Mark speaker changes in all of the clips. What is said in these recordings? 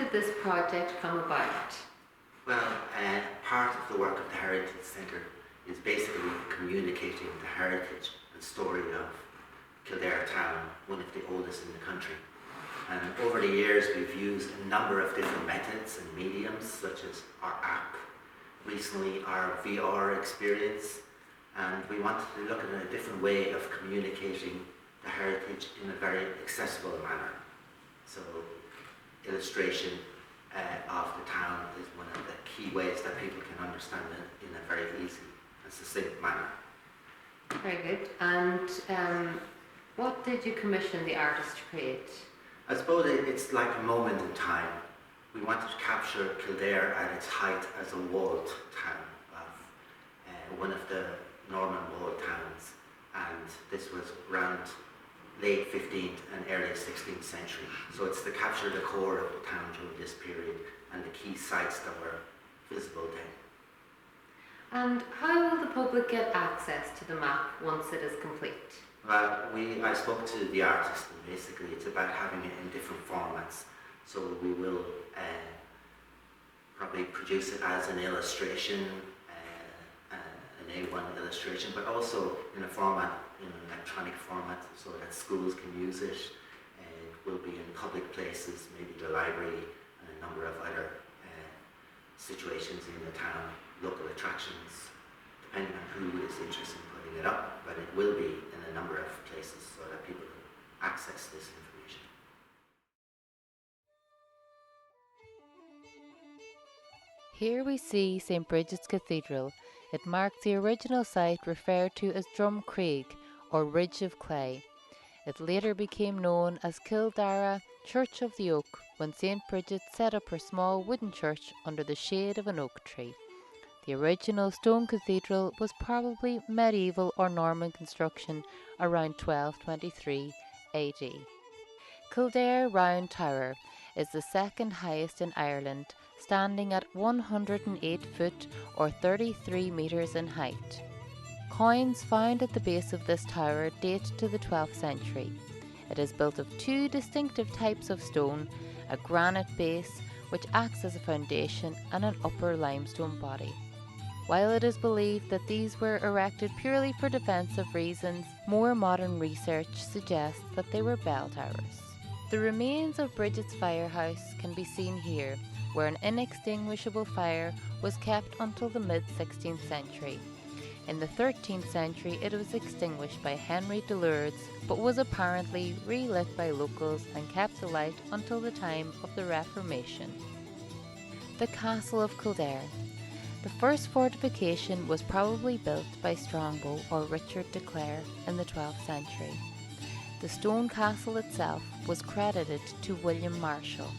Speaker 1: did this project come about?
Speaker 2: Well, part of the work of the Heritage Centre is basically communicating the heritage and story of Kildare Town, one of the oldest in the country. And over the years we've used a number of different methods and mediums, such as our app, recently our VR experience, and we wanted to look at a different way of communicating the heritage in a very accessible manner. So illustration of the town is one of the key ways that people can understand it in a very easy and succinct manner.
Speaker 1: Very good. And what did you commission the artist to create?
Speaker 2: I suppose it's like a moment in time. We wanted to capture Kildare at its height as a walled town, of one of the Norman walled towns, and this was around late 15th and early 16th century. So it's to capture the core of the town during this period and the key sites that were visible then.
Speaker 1: And how will the public get access to the map once it is complete?
Speaker 2: Well, I spoke to the artist, and basically it's about having it in different formats. So we will probably produce it as an illustration, an A1 illustration, but also in a format, in an electronic format, so that schools can use it. It will be in public places, maybe the library, and a number of other situations in the town, local attractions, depending on who is interested in putting it up, but it will be in a number of places so that people can access this information.
Speaker 3: Here we see St. Bridget's Cathedral. It marks the original site referred to as Drum Creek, or Ridge of Clay. It later became known as Kildare Church of the Oak when St. Bridget set up her small wooden church under the shade of an oak tree. The original stone cathedral was probably medieval or Norman construction around 1223 AD. Kildare Round Tower is the second highest in Ireland, standing at 108 foot or 33 metres in height. Coins found at the base of this tower date to the 12th century. It is built of two distinctive types of stone, a granite base which acts as a foundation and an upper limestone body. While it is believed that these were erected purely for defensive reasons, more modern research suggests that they were bell towers. The remains of Bridget's firehouse can be seen here, where an inextinguishable fire was kept until the mid-16th century. In the 13th century it was extinguished by Henry de Lourdes, but was apparently relit by locals and kept alight until the time of the Reformation. The Castle of Kildare. The first fortification was probably built by Strongbow or Richard de Clare in the 12th century. The stone castle itself was credited to William Marshall.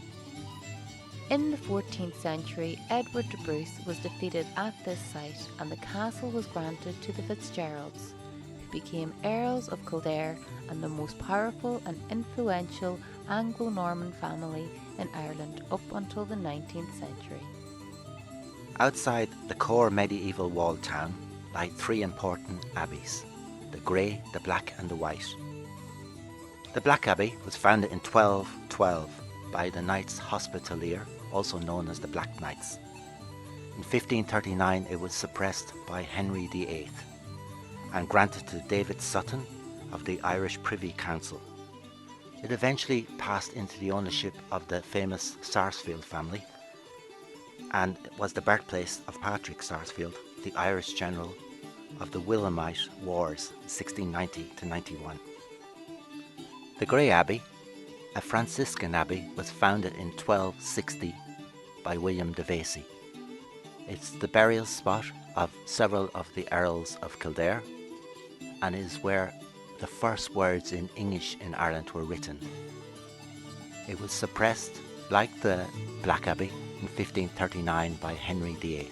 Speaker 3: In the 14th century, Edward de Bruce was defeated at this site and the castle was granted to the Fitzgeralds, who became Earls of Kildare and the most powerful and influential Anglo-Norman family in Ireland up until the 19th century.
Speaker 2: Outside the core medieval walled town lie three important abbeys, the Grey, the Black and the White. The Black Abbey was founded in 1212 by the Knights Hospitalier, also known as the Black Knights. In 1539 it was suppressed by Henry VIII and granted to David Sutton of the Irish Privy Council. It eventually passed into the ownership of the famous Sarsfield family and was the birthplace of Patrick Sarsfield, the Irish general of the Williamite Wars 1690-91. The Grey Abbey, a Franciscan abbey, was founded in 1260 by William de Vesey. It's the burial spot of several of the Earls of Kildare and is where the first words in English in Ireland were written. It was suppressed, like the Black Abbey, in 1539 by Henry VIII.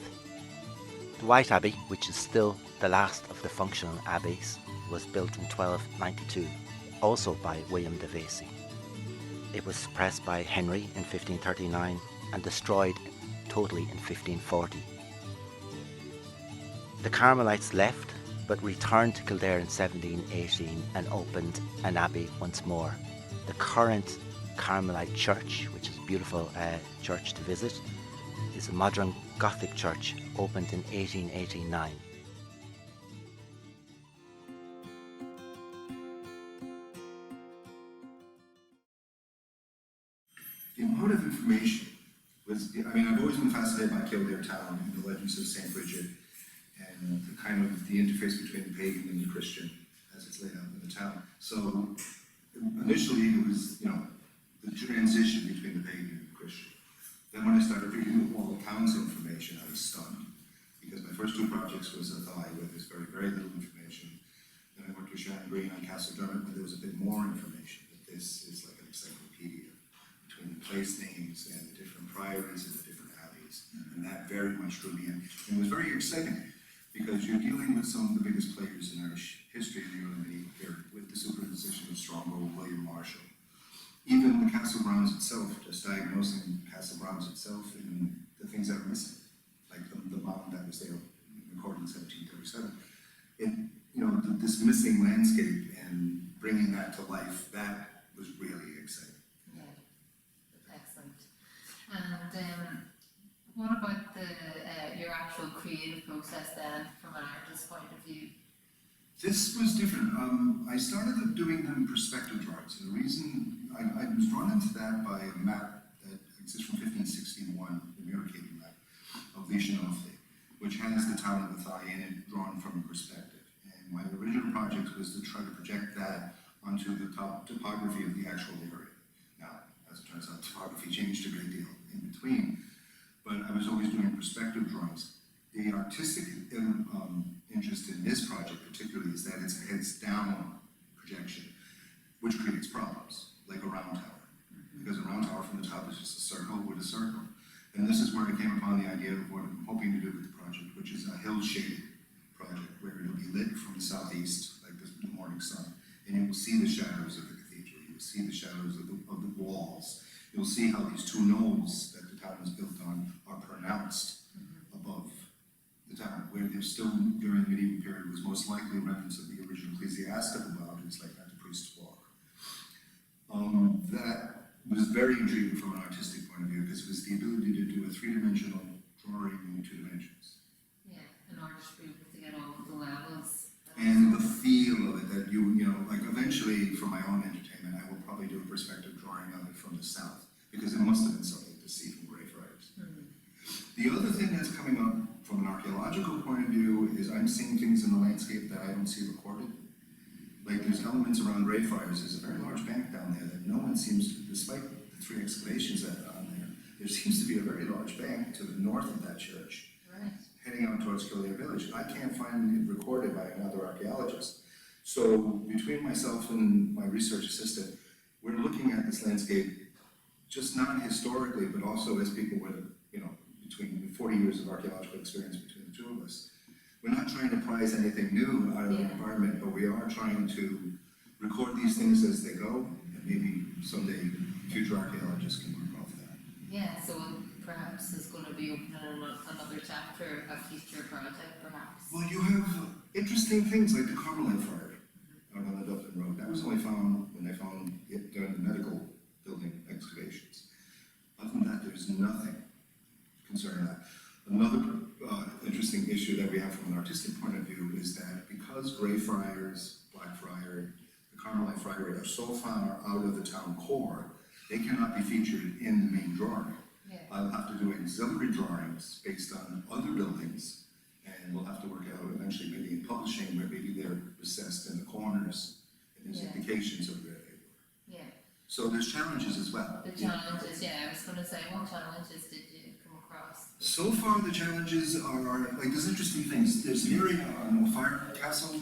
Speaker 2: The White Abbey, which is still the last of the functional abbeys, was built in 1292, also by William de Vesey. It was suppressed by Henry in 1539 and destroyed totally in 1540. The Carmelites left but returned to Kildare in 1718 and opened an abbey once more. The current Carmelite Church, which is a beautiful church to visit, is a modern Gothic church opened in 1889.
Speaker 4: The amount of information was, I mean, I've always been fascinated by Kildare Town and the legends of St. Bridget and the kind of the interface between the pagan and the Christian as it's laid out in the town. So initially it was, the transition between the pagan and the Christian. Then when I started reading all the town's information, I was stunned, because my first two projects was at Thigh, where there's very, very little information. Then I worked with Sharon Green on Castle Dermot, where there was a bit more information, but this is like an encyclopedia between the place names and the different priories and the different abbeys. And that very much drew me in. And it was very exciting, because you're dealing with some of the biggest players in Irish history in the early medieval period, with the superposition of Strongbow, William Marshall. Even the castle grounds itself, just diagnosing castle grounds itself and the things that are missing, like the mound that was there recorded in 1737. This missing landscape and bringing that to life, that was really exciting.
Speaker 3: Yeah, excellent. And what about your actual creative process then, from an artist's point of view?
Speaker 4: This was different. I started doing them perspective drawings, and the reason I was drawn into that by a map that exists from 1561, the Muricade map of Lishanofte, which has the town of Athy in it drawn from a perspective. And my original project was to try to project that onto the topography of the actual area. Now, as it turns out, topography changed a great deal in between, but I was always doing perspective drawings. The artistic interest in this project particularly is that it's a heads down projection, which creates problems, like a round tower. Because a round tower from the top is just a circle with a circle. And this is where I came upon the idea of what I'm hoping to do with the project, which is a hill shaded project, where it'll be lit from the southeast, like the morning sun, and you will see the shadows of the cathedral, you will see the shadows of the walls, you'll see how these two nodes that the town is built on are pronounced above the town, where there's still, during the medieval period, was most likely remnants of the original ecclesiastical boundaries, like that the priest's walk. That was very intriguing from an artistic point of view, because it was the ability to do a three-dimensional drawing in 2 dimensions.
Speaker 3: Yeah, in order to be able to get all of the levels.
Speaker 4: And the feel of it, that like eventually, for my own entertainment, I will probably do a perspective drawing of it from the south, because it must have been something to see from Greyfriars. The other thing that's coming up from an archaeological point of view is I'm seeing things in the landscape that I don't see recorded. Like there's elements around Greyfriars, there's a very large bank down there that no one seems to, despite the 3 excavations that are on there seems to be a very large bank to the north of that church,
Speaker 3: Right.
Speaker 4: heading out towards Kildare village. I can't find it recorded by another archaeologist. So between myself and my research assistant, we're looking at this landscape just not historically, but also as people with, between 40 years of archaeological experience between the two of us. We're not trying to prize anything new out of the environment, but we are trying to record these things as they go, and maybe someday future archaeologists can work off that.
Speaker 3: Yeah, so perhaps it's going to be opening another chapter, a future project, perhaps.
Speaker 4: Well, you have interesting things like the Carmelite Friar out on the Dublin Road. That was only found when they found it during the medical building excavations. Other than that, there's nothing concerning that. Another interesting issue that we have from an artistic point of view is that because Greyfriars, Blackfriar, the Carmelite Friary are so far out of the town core, they cannot be featured in the main drawing.
Speaker 3: Yeah.
Speaker 4: I'll have to do auxiliary drawings based on other buildings, and we'll have to work out eventually maybe in publishing where maybe they're recessed in the corners and there's indications of where they were.
Speaker 3: Yeah.
Speaker 4: So there's challenges as well.
Speaker 3: The challenges, I was going to say, what challenges did you come across?
Speaker 4: So far the challenges are, like there's interesting things. There's an area on the Fire Castle,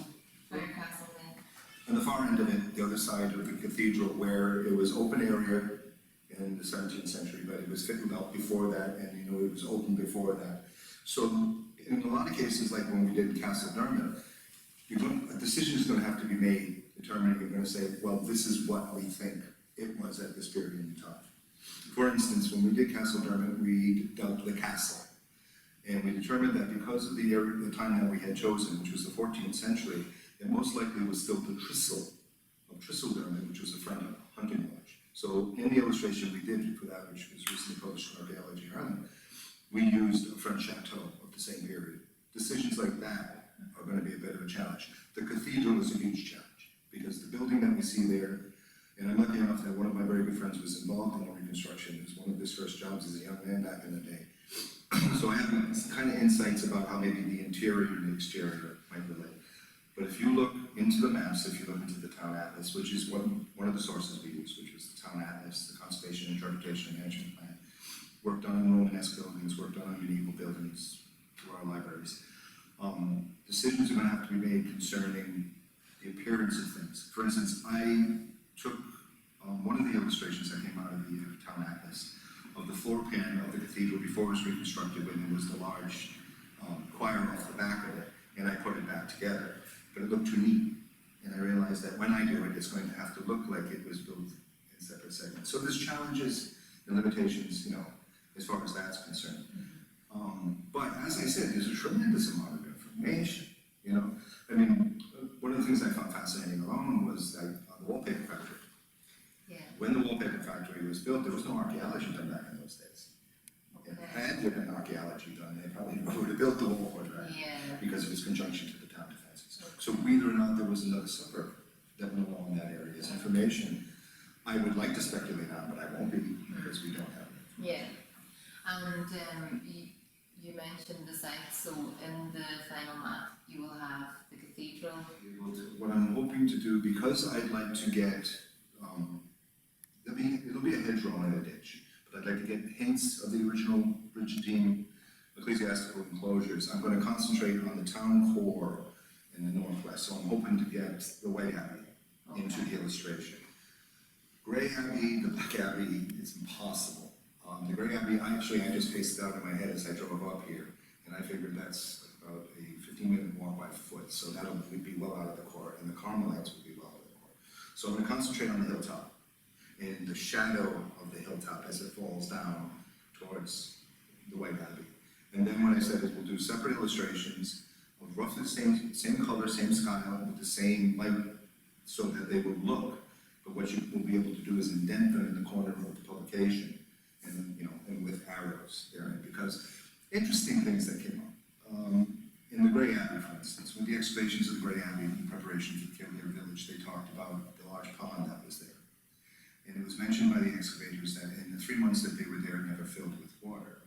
Speaker 3: Fire Castle,
Speaker 4: on the far end of it, the other side of the cathedral, where it was open area in the 17th century, but it was fitted out before that, and it was open before that. So in a lot of cases, like when we did Castle Dermot, a decision is going to have to be made, determining, you're going to say, well, this is what we think it was at this period in time. For instance, when we did Castle Dermot, we dealt with the castle. And we determined that because of the time that we had chosen, which was the 14th century, it most likely was still the Tristle of Dermot, which was a friend of hunting lodge. So in the illustration we did for that, which was recently published in Archaeology Ireland, we used a French chateau of the same period. Decisions like that are going to be a bit of a challenge. The cathedral is a huge challenge, because the building that we see there, and I'm lucky enough that one of my very good friends was involved in the reconstruction. It was one of his first jobs as a young man back in the day. So I have kind of insights about how maybe the interior and the exterior might relate. But if you look into the maps, if you look into the town atlas, which is one of the sources we use, which was the town atlas, the conservation, interpretation, and management plan, worked on Romanesque buildings, worked on medieval buildings through our libraries. Decisions are going to have to be made concerning the appearance of things. For instance, I took one of the illustrations that came out of the town atlas of the floor plan of the cathedral before it was reconstructed, when there was the large choir off the back of it, and I put it back together. But it looked too neat, and I realized that when I do it, it's going to have to look like it was built in separate segments. So there's challenges and limitations, you know, as far as that's concerned. But as I said, there's a tremendous amount of information, you know. I mean, one of the things I found fascinating alone was that the wallpaper factory.
Speaker 1: Yeah.
Speaker 4: When the wallpaper factory was built, there was no archaeology done back in those days. And had there been archaeology done, they probably would have built the wall quadrangle, because of its conjunction to the town defenses. So whether or not there was another suburb that went along that area is information I would like to speculate on, but I won't be, because we don't have it.
Speaker 3: Yeah. And you mentioned the site, so in the final map you will have the cathedral.
Speaker 4: What I'm hoping to do, because I'd like to get, it'll be a hedgerow and a ditch, but I'd like to get hints of the original Byzantine ecclesiastical enclosures. I'm going to concentrate on the town core in the northwest, so I'm hoping to get the White Abbey into the illustration. Grey Abbey, the Black Abbey, it's impossible. The Grey Abbey, I just paced it out in my head as I drove up here, and I figured that's about a 15-minute walk by foot, so that'll be well out of the core, and the Carmelites will be well out of the core. So I'm going to concentrate on the hilltop, and the shadow of the hilltop as it falls down towards the White Abbey. And then what I said is we'll do separate illustrations of roughly the same color, same style, with the same light, so that they will look. But what you will be able to do is indent them in the corner of the publication, and and with arrows there. Because interesting things that came up in the Grey Abbey, for instance, with the excavations of the Grey Abbey in preparation for the Kildare village, they talked about the large pond that was there. And it was mentioned by the excavators that in the 3 months that they were there, it never filled with water.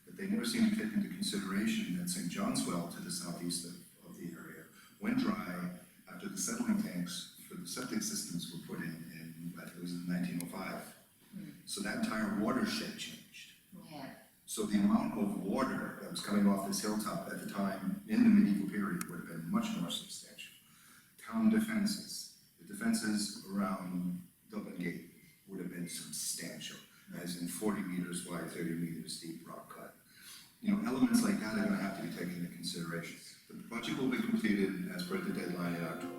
Speaker 4: But they never seemed to take into consideration that St. John's Well, to the southeast of the area, went dry after the settling tanks for the septic systems were put in I think it was in 1905. So that entire watershed changed.
Speaker 3: Yeah.
Speaker 4: So the amount of water that was coming off this hilltop at the time in the medieval period would have been much more substantial. Town defenses, the defenses around Dublin Gate would have been substantial, as in 40 meters wide, 30 meters deep rock cut. Elements like that are going to have to be taken into consideration. The project will be completed as per the deadline in October.